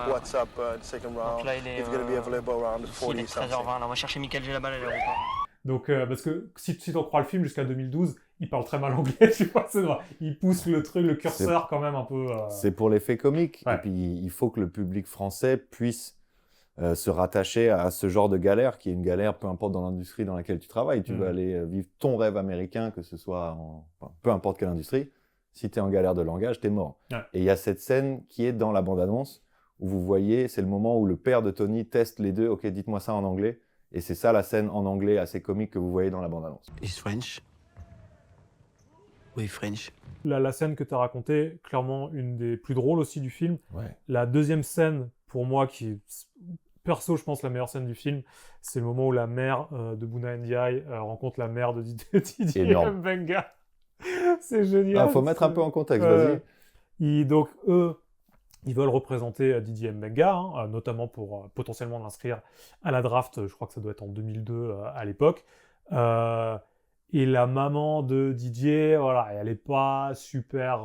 Speaker 5: what's up the second round.
Speaker 6: Donc là, il est,
Speaker 5: It's going to be available around
Speaker 6: ici, il
Speaker 5: 40
Speaker 6: est
Speaker 5: something.
Speaker 6: 13h20. Là, on va chercher Michael Gelabal à l'aéroport.
Speaker 1: Donc, parce que si t'en crois le film, jusqu'à 2012, il parle très mal anglais, tu vois, c'est vrai. Il pousse le truc, le curseur quand même un peu...
Speaker 2: C'est pour l'effet comique.
Speaker 1: Ouais.
Speaker 2: Et puis, il faut que le public français puisse se rattacher à ce genre de galère, qui est une galère, peu importe dans l'industrie dans laquelle tu travailles. Tu veux aller vivre ton rêve américain, que ce soit peu importe quelle industrie. Si tu es en galère de langage, tu es mort.
Speaker 1: Ouais.
Speaker 2: Et il y a cette scène qui est dans la bande-annonce, où vous voyez, c'est le moment où le père de Tony teste les deux. Ok, dites-moi ça en anglais. Et c'est ça la scène en anglais assez comique que vous voyez dans la bande-annonce.
Speaker 7: Is French? Oui, French.
Speaker 1: La scène que tu as racontée, clairement une des plus drôles aussi du film.
Speaker 2: Ouais.
Speaker 1: La deuxième scène, pour moi, qui est, perso, je pense, la meilleure scène du film, c'est le moment où la mère de Bouna Ndiaye rencontre la mère de Didier
Speaker 2: Énorme.
Speaker 1: Mbenga. C'est génial.
Speaker 2: Faut mettre un peu en contexte, vas-y.
Speaker 1: Donc, eux, ils veulent représenter Didier Mbenga, notamment pour potentiellement l'inscrire à la draft, je crois que ça doit être en 2002 à l'époque. Et la maman de Didier, voilà, elle n'est pas super...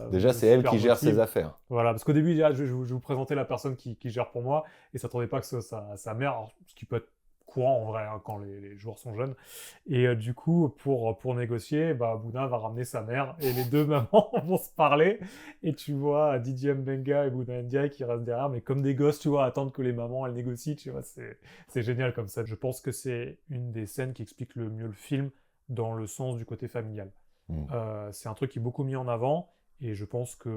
Speaker 2: Déjà, c'est elle
Speaker 1: super
Speaker 2: qui gère
Speaker 1: motive.
Speaker 2: ses affaires.
Speaker 1: Voilà, parce qu'au début, déjà, je vais vous présenter la personne qui gère pour moi, et ça ne s'attendait pas que ce soit sa mère, alors, ce qui peut être courant en vrai hein, quand les joueurs sont jeunes. Et du coup, pour négocier, Bouna va ramener sa mère et les deux mamans vont se parler. Et tu vois Didier Mbenga et Bouna Ndiaye qui restent derrière, mais comme des gosses, tu vois, attendre que les mamans elles négocient, tu vois, c'est génial comme ça. Je pense que c'est une des scènes qui explique le mieux le film dans le sens du côté familial. C'est un truc qui est beaucoup mis en avant. Et je pense que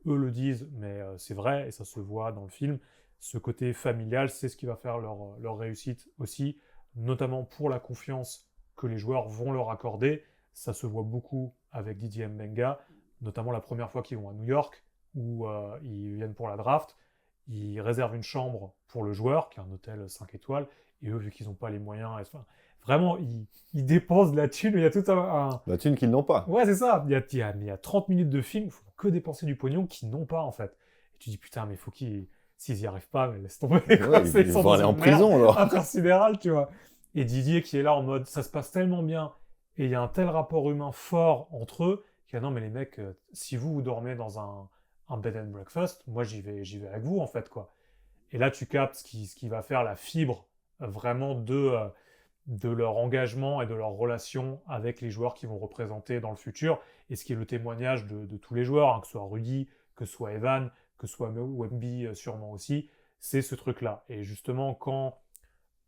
Speaker 1: eux le disent, mais c'est vrai, et ça se voit dans le film. Ce côté familial, c'est ce qui va faire leur réussite aussi, notamment pour la confiance que les joueurs vont leur accorder. Ça se voit beaucoup avec Didier Mbenga, notamment la première fois qu'ils vont à New York, où ils viennent pour la draft. Ils réservent une chambre pour le joueur, qui est un hôtel 5 étoiles, et eux, vu qu'ils n'ont pas les moyens, enfin, vraiment, ils dépensent de la thune. Il y a tout
Speaker 2: La thune qu'ils n'ont pas.
Speaker 1: Ouais, c'est ça. Il y a 30 minutes de film, il faut que dépenser du pognon qu'ils n'ont pas, en fait. Et tu dis, putain, mais faut qu'ils... S'ils n'y arrivent pas, mais laisse tomber. Quoi.
Speaker 2: Ouais, ils vont aller en prison, alors.
Speaker 1: Intersidéral, tu vois. Et Didier qui est là en mode, ça se passe tellement bien, et il y a un tel rapport humain fort entre eux, qu'il y a, non, mais les mecs, si vous dormez dans un bed and breakfast, moi, j'y vais avec vous, en fait, quoi. Et là, tu captes ce qui va faire la fibre, vraiment, de leur engagement et de leur relation avec les joueurs qui vont représenter dans le futur, et ce qui est le témoignage de tous les joueurs, hein, que ce soit Rudy, que ce soit Evan, que ce soit Wemby sûrement aussi, c'est ce truc-là. Et justement, quand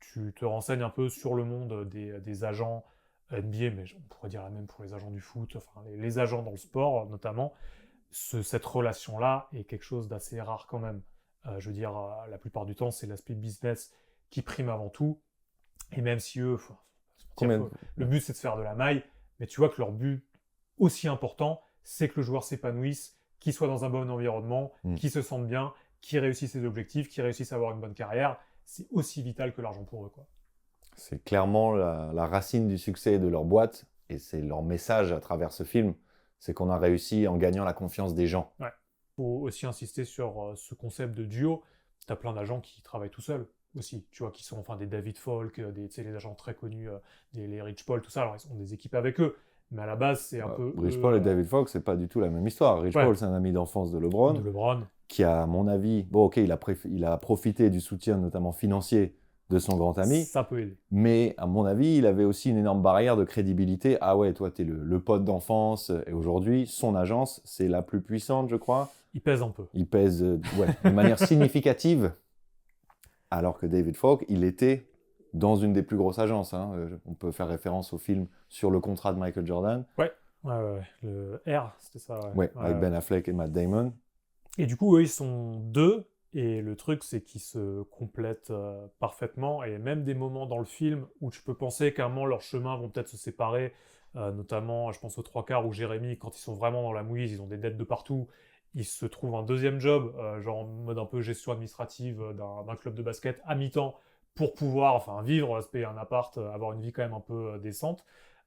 Speaker 1: tu te renseignes un peu sur le monde des agents NBA, mais on pourrait dire la même pour les agents du foot, enfin les agents dans le sport notamment, cette relation-là est quelque chose d'assez rare quand même. Je veux dire, la plupart du temps, c'est l'aspect business qui prime avant tout. Et même si eux, le but c'est de se faire de la maille, mais tu vois que leur but aussi important, c'est que le joueur s'épanouisse, qu'il soit dans un bon environnement, qu'il se sente bien, qu'il réussisse ses objectifs, qu'il réussisse à avoir une bonne carrière. C'est aussi vital que l'argent pour eux, quoi.
Speaker 2: C'est clairement la racine du succès de leur boîte, et c'est leur message à travers ce film, c'est qu'on a réussi en gagnant la confiance des gens.
Speaker 1: Ouais. Faut aussi insister sur ce concept de duo. T'as plein d'agents qui travaillent tout seuls aussi, tu vois, qui sont enfin des David Falk, les agents très connus, les Rich Paul, tout ça. Alors ils ont des équipes avec eux, mais à la base c'est un peu.
Speaker 2: Rich Paul et David Falk, c'est pas du tout la même histoire. Rich Paul, c'est un ami d'enfance de LeBron, qui a, à mon avis, bon ok, il a profité du soutien notamment financier de son grand ami.
Speaker 1: Ça peut aider.
Speaker 2: Mais à mon avis, il avait aussi une énorme barrière de crédibilité. Ah ouais, toi t'es le pote d'enfance, et aujourd'hui son agence c'est la plus puissante, je crois.
Speaker 1: Il pèse un peu.
Speaker 2: Il pèse de manière significative. Alors que David Falk, il était dans une des plus grosses agences. Hein. On peut faire référence au film sur le contrat de Michael Jordan.
Speaker 1: Ouais. Le R, c'était ça.
Speaker 2: Avec Ben Affleck et Matt Damon.
Speaker 1: Et du coup, eux, ils sont deux. Et le truc, c'est qu'ils se complètent parfaitement. Et même des moments dans le film où tu peux penser qu'à un moment, leurs chemins vont peut-être se séparer. Notamment, je pense aux 3/4 où Jérémy, quand ils sont vraiment dans la mouise, ils ont des dettes de partout. Il se trouve un deuxième job, genre en mode un peu gestion administrative d'un club de basket à mi-temps pour pouvoir vivre, se payer un appart, avoir une vie quand même un peu décente.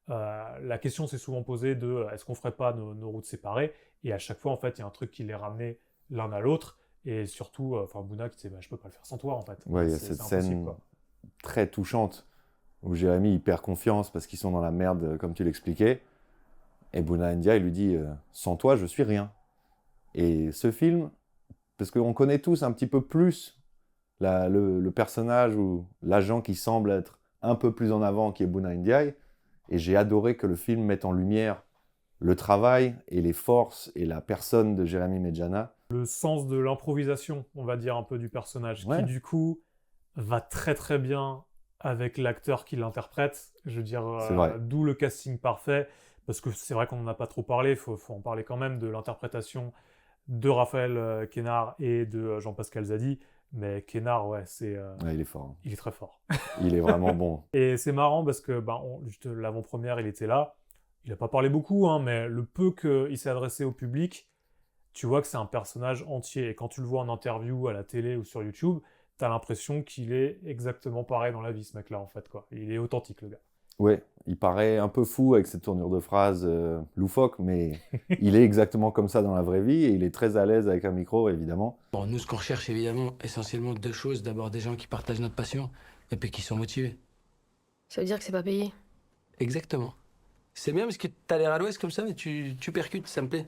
Speaker 1: La question s'est souvent posée de est-ce qu'on ferait pas nos routes séparées? Et à chaque fois, en fait, il y a un truc qui les ramenait l'un à l'autre. Et surtout, Bouna qui disait je peux pas le faire sans toi, en fait.
Speaker 2: Ouais, il y a cette scène très touchante où Jérémy il perd confiance parce qu'ils sont dans la merde, comme tu l'expliquais. Et Bouna Ndiaye lui dit sans toi, je suis rien. Et ce film, parce qu'on connaît tous un petit peu plus le personnage ou l'agent qui semble être un peu plus en avant, qui est Bouna Ndiaye, et j'ai adoré que le film mette en lumière le travail et les forces et la personne de Jérémy Medjana.
Speaker 1: Le sens de l'improvisation, on va dire, un peu du personnage, qui du coup va très très bien avec l'acteur qui l'interprète. Je veux dire, d'où le casting parfait, parce que c'est vrai qu'on n'en a pas trop parlé, il faut en parler quand même de l'interprétation de Raphaël Quénard et de Jean-Pascal Zadi. Mais Quénard,
Speaker 2: il est fort.
Speaker 1: Il est très fort.
Speaker 2: Il est vraiment bon.
Speaker 1: Et c'est marrant parce que l'avant-première, il était là. Il n'a pas parlé beaucoup, hein, mais le peu qu'il s'est adressé au public, tu vois que c'est un personnage entier. Et quand tu le vois en interview à la télé ou sur YouTube, t'as l'impression qu'il est exactement pareil dans la vie, ce mec-là, en fait, quoi. Il est authentique, le gars.
Speaker 2: Ouais, il paraît un peu fou avec cette tournure de phrase loufoque, mais il est exactement comme ça dans la vraie vie et il est très à l'aise avec un micro, évidemment.
Speaker 7: Bon, nous, ce qu'on recherche, évidemment, essentiellement deux choses. D'abord, des gens qui partagent notre passion et puis qui sont motivés.
Speaker 8: Ça veut dire que c'est pas payé?
Speaker 7: Exactement. C'est bien parce que t'as l'air à l'ouest comme ça, mais tu percutes, ça me plaît.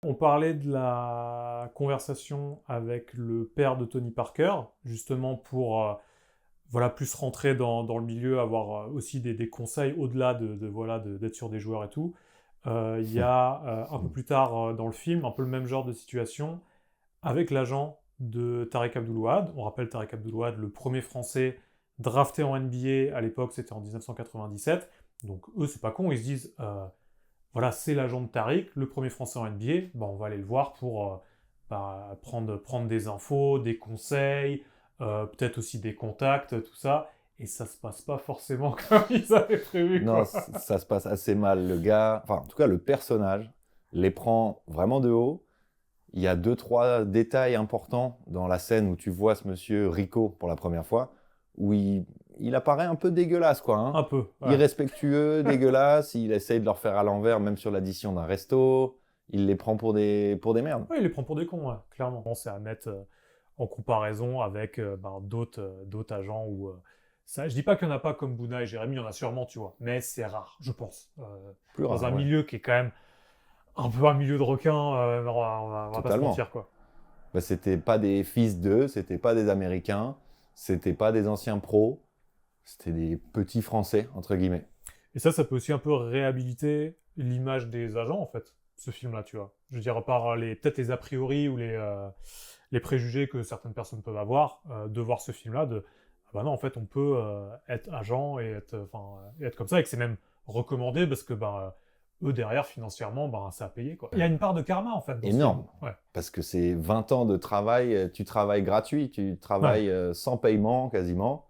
Speaker 1: On parlait de la conversation avec le père de Tony Parker, justement pour voilà, plus rentrer dans le milieu, avoir aussi des conseils au-delà d'être sur des joueurs et tout. Il y a un peu plus tard dans le film, un peu le même genre de situation, avec l'agent de Tarek Abdelouad. On rappelle Tarek Abdelouad, le premier Français drafté en NBA, à l'époque c'était en 1997. Donc eux, c'est pas con, ils se disent, voilà, c'est l'agent de Tarek, le premier Français en NBA, on va aller le voir pour prendre des infos, des conseils, peut-être aussi des contacts, tout ça. Et ça se passe pas forcément comme ils avaient prévu.
Speaker 2: Non,
Speaker 1: Quoi.
Speaker 2: ça se passe assez mal. Le gars, enfin, en tout cas, le personnage les prend vraiment de haut. Il y a 2-3 détails importants dans la scène où tu vois ce monsieur Rico pour la première fois, où il apparaît un peu dégueulasse, quoi. Hein.
Speaker 1: Un peu. Ouais.
Speaker 2: Irrespectueux, dégueulasse. Il essaye de leur faire à l'envers, même sur l'addition d'un resto. Il les prend pour des merdes.
Speaker 1: Ouais, il les prend pour des cons, ouais, clairement. Bon, c'est à mettre en comparaison avec d'autres agents où... ça, je dis pas qu'il n'y en a pas comme Bouna et Jérémy, il y en a sûrement, tu vois. Mais c'est rare, je pense.
Speaker 2: Plus
Speaker 1: dans
Speaker 2: rare,
Speaker 1: un
Speaker 2: ouais.
Speaker 1: milieu qui est quand même un peu un milieu de requins, on va pas se
Speaker 2: Totalement.
Speaker 1: mentir, quoi.
Speaker 2: Bah, c'était pas des fils d'eux, c'était pas des Américains, c'était pas des anciens pros, c'était des petits Français, entre guillemets.
Speaker 1: Et ça peut aussi un peu réhabiliter l'image des agents, en fait, ce film-là, tu vois. Je veux dire, par peut-être les a priori ou les préjugés que certaines personnes peuvent avoir, de voir ce film-là, ah bah non, en fait, on peut être agent et être comme ça, et que c'est même recommandé parce que eux, derrière, financièrement, ça a payé, quoi. Il y a une part de karma, en fait. Dans
Speaker 2: Énorme.
Speaker 1: ce film. Ouais.
Speaker 2: Parce que c'est 20 ans de travail, tu travailles gratuit, tu travailles sans paiement quasiment.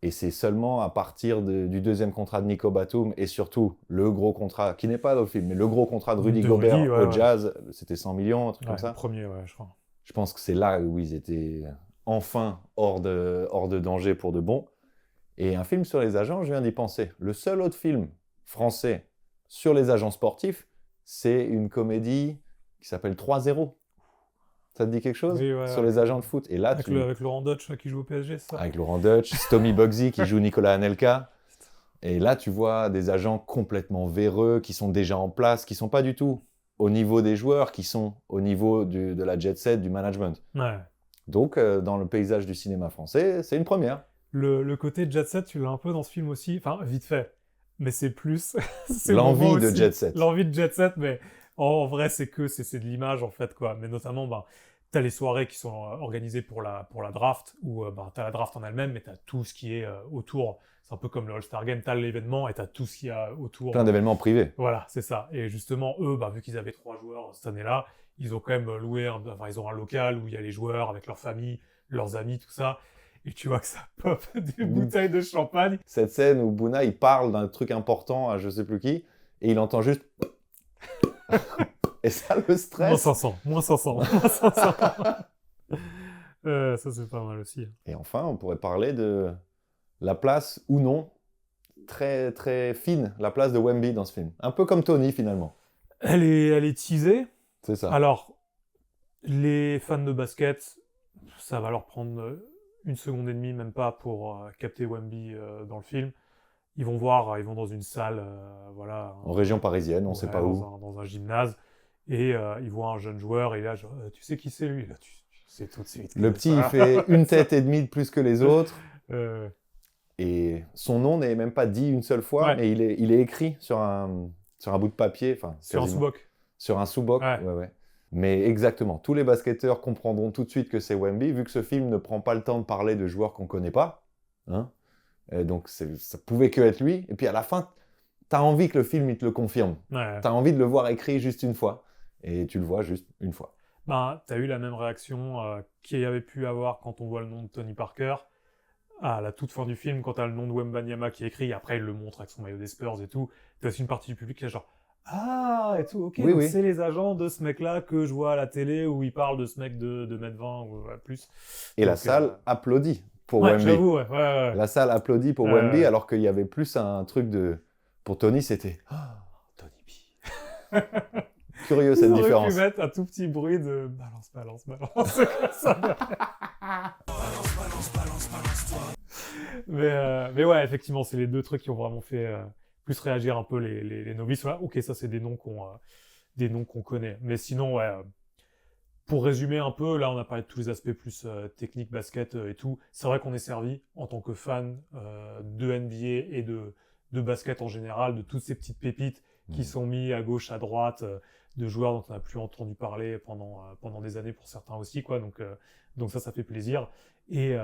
Speaker 2: Et c'est seulement à partir du deuxième contrat de Nico Batum et surtout le gros contrat, qui n'est pas dans le film, mais le gros contrat de Rudy Gobert au Jazz, c'était 100 millions, un truc comme ça.
Speaker 1: Le premier, je crois.
Speaker 2: Je pense que c'est là où ils étaient enfin hors de danger pour de bon. Et un film sur les agents, je viens d'y penser. Le seul autre film français sur les agents sportifs, c'est une comédie qui s'appelle 3-0. Ça te dit quelque chose?
Speaker 1: Oui,
Speaker 2: sur les agents de foot. Et là,
Speaker 1: avec Laurent Dutch là, qui joue au PSG, ça.
Speaker 2: Avec Laurent Dutch, Stomy Bugsy qui joue Nicolas Anelka. Et là, tu vois des agents complètement véreux, qui sont déjà en place, qui sont pas du tout au niveau des joueurs, qui sont au niveau de la jet set, du management.
Speaker 1: Ouais.
Speaker 2: Donc, dans le paysage du cinéma français, c'est une première.
Speaker 1: Le côté jet set, tu l'as un peu dans ce film aussi. Enfin, vite fait. Mais c'est plus... c'est
Speaker 2: l'envie de
Speaker 1: aussi,
Speaker 2: jet set.
Speaker 1: L'envie de jet set, mais en vrai, c'est de l'image, en fait, quoi. Mais notamment, t'as les soirées qui sont organisées pour la draft, où t'as la draft en elle-même, mais t'as tout ce qui est autour. C'est un peu comme le All-Star Game, t'as l'événement et t'as tout ce qu'il y a autour.
Speaker 2: Plein d'événements privés.
Speaker 1: Voilà, c'est ça. Et justement, eux, vu qu'ils avaient 3 joueurs cette année-là, ils ont quand même loué, ils ont un local où il y a les joueurs avec leur famille, leurs amis, tout ça. Et tu vois que ça pop des bouteilles de champagne.
Speaker 2: Cette scène où Bouna, il parle d'un truc important à je sais plus qui, et il entend juste... et ça le stresse.
Speaker 1: Moins 500. Ça, c'est pas mal aussi.
Speaker 2: Et enfin, on pourrait parler de la place, ou non, très, très fine, la place de Wemby dans ce film. Un peu comme Tony, finalement.
Speaker 1: Elle est teasée.
Speaker 2: C'est ça.
Speaker 1: Alors, les fans de basket, ça va leur prendre 1 seconde et demie, même pas, pour capter Wemby dans le film. Ils vont dans une salle,
Speaker 2: en région parisienne, on sait pas où.
Speaker 1: Dans un gymnase. Et ils voient un jeune joueur, et là, tu sais qui c'est lui? Là, tu sais tout de suite.
Speaker 2: Le petit, il fait une tête et demie de plus que les autres. Et son nom n'est même pas dit une seule fois, mais il est écrit sur un bout de papier.
Speaker 1: Sur un sous-boc.
Speaker 2: Sur un sous-boc, ouais. Mais exactement, tous les basketteurs comprendront tout de suite que c'est Wemby, vu que ce film ne prend pas le temps de parler de joueurs qu'on connaît pas. Hein. Donc ça pouvait que être lui. Et puis à la fin, t'as envie que le film il te le confirme.
Speaker 1: Ouais.
Speaker 2: T'as envie de le voir écrit juste une fois. Et tu le vois juste une fois.
Speaker 1: T'as eu la même réaction qu'il y avait pu avoir quand on voit le nom de Tony Parker à la toute fin du film, quand t'as le nom de Wembanyama qui est écrit, et après il le montre avec son maillot des Spurs et tout. T'as aussi une partie du public qui est genre ah et tout, ok,
Speaker 2: oui,
Speaker 1: donc
Speaker 2: oui.
Speaker 1: c'est les agents de ce mec-là que je vois à la télé où il parle de ce mec de 2m20 ou plus.
Speaker 2: Et donc, la salle applaudit pour Wemby.
Speaker 1: J'avoue, ouais.
Speaker 2: La salle applaudit pour Wemby, alors qu'il y avait plus un truc de... Pour Tony, c'était Tony B. Curieux cette différence.
Speaker 1: Ils auraient pu mettre un tout petit bruit de balance. Comme ça. Mais ouais, effectivement, c'est les 2 trucs qui ont vraiment fait plus réagir un peu les novices. Ouais, ok, ça c'est des noms qu'on connaît. Mais sinon, ouais, Pour résumer un peu, là on a parlé de tous les aspects plus techniques, basket et tout. C'est vrai qu'on est servi en tant que fan de NBA et de basket en général, de toutes ces petites pépites qui sont mises à gauche, à droite, de joueurs dont on n'a plus entendu parler pendant des années pour certains aussi, quoi. Donc ça fait plaisir. Et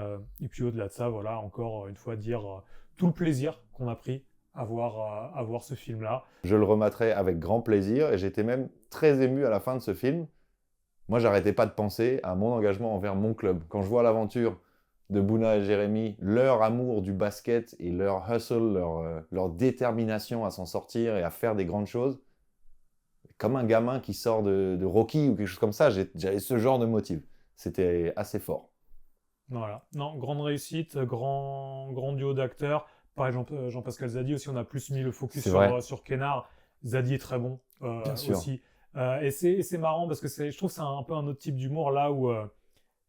Speaker 1: puis au-delà de ça, voilà, encore une fois, dire tout le plaisir qu'on a pris à voir ce film-là.
Speaker 2: Je le rematerai avec grand plaisir et j'étais même très ému à la fin de ce film. Moi, j'arrêtais pas de penser à mon engagement envers mon club. Quand je vois l'aventure de Bouna et Jérémy, leur amour du basket et leur hustle, leur détermination à s'en sortir et à faire des grandes choses, comme un gamin qui sort de Rocky ou quelque chose comme ça, j'avais ce genre de motif. C'était assez fort.
Speaker 1: Voilà. Non, grande réussite, grand duo d'acteurs. Pareil, Jean-Pascal Zadi aussi, on a plus mis le focus sur Kenard. Zadi est très bon
Speaker 2: Bien sûr.
Speaker 1: aussi. Et c'est marrant parce que je trouve que c'est un peu un autre type d'humour là où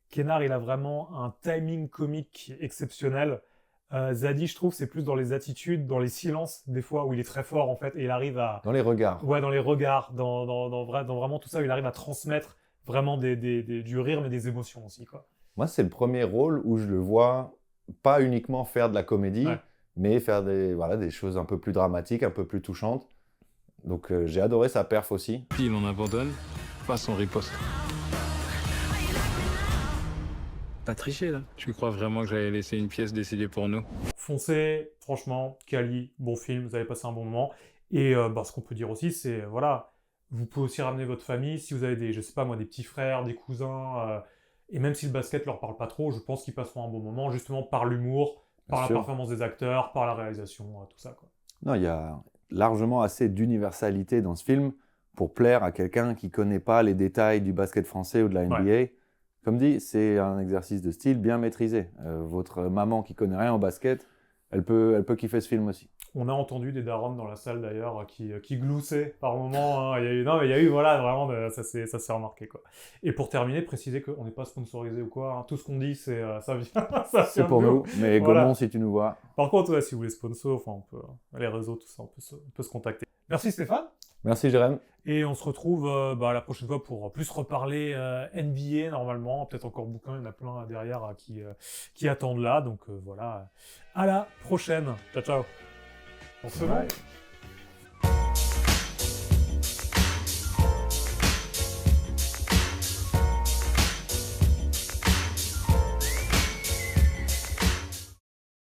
Speaker 1: Kenard il a vraiment un timing comique exceptionnel. Zadi, je trouve, c'est plus dans les attitudes, dans les silences des fois où il est très fort en fait et il arrive à...
Speaker 2: Dans les regards.
Speaker 1: Ouais, dans les regards, dans vraiment tout ça, où il arrive à transmettre vraiment du rire mais des émotions aussi, quoi.
Speaker 2: Moi, c'est le premier rôle où je le vois pas uniquement faire de la comédie, mais faire des choses un peu plus dramatiques, un peu plus touchantes. Donc j'ai adoré sa perf aussi.
Speaker 3: Puis il en abandonne, pas son riposte.
Speaker 7: Pas tricher, là.
Speaker 3: Tu crois vraiment que j'allais laisser une pièce décider pour nous?
Speaker 1: Foncez, franchement, Kali, bon film, vous allez passer un bon moment. Et ce qu'on peut dire aussi, c'est, voilà, vous pouvez aussi ramener votre famille, si vous avez des petits frères, des cousins, et même si le basket leur parle pas trop, je pense qu'ils passeront un bon moment, justement par l'humour, par la performance des acteurs, par la réalisation, tout ça, quoi.
Speaker 2: Non, il y a largement assez d'universalité dans ce film pour plaire à quelqu'un qui connaît pas les détails du basket français ou de la NBA.
Speaker 1: Ouais.
Speaker 2: Comme dit, c'est un exercice de style bien maîtrisé. Votre maman qui connaît rien au basket, elle peut kiffer ce film aussi.
Speaker 1: On a entendu des darons dans la salle d'ailleurs qui gloussaient par moments. Hein. Il y a eu voilà, vraiment, ça s'est remarqué, quoi. Et pour terminer, préciser qu'on n'est pas sponsorisé ou quoi. Hein. Tout ce qu'on dit, ça vient.
Speaker 2: C'est pour nous, mais
Speaker 1: voilà.
Speaker 2: Gaumont, si tu nous vois.
Speaker 1: Par contre, ouais, si vous voulez sponsor, on peut, les réseaux, tout ça, on peut se contacter. Merci Stéphane.
Speaker 2: Merci Jérém.
Speaker 1: Et on se retrouve la prochaine fois pour plus reparler NBA normalement. Peut-être encore bouquin, il y en a plein derrière qui attendent là. Donc voilà, à la prochaine. Ciao, ciao. On se voit.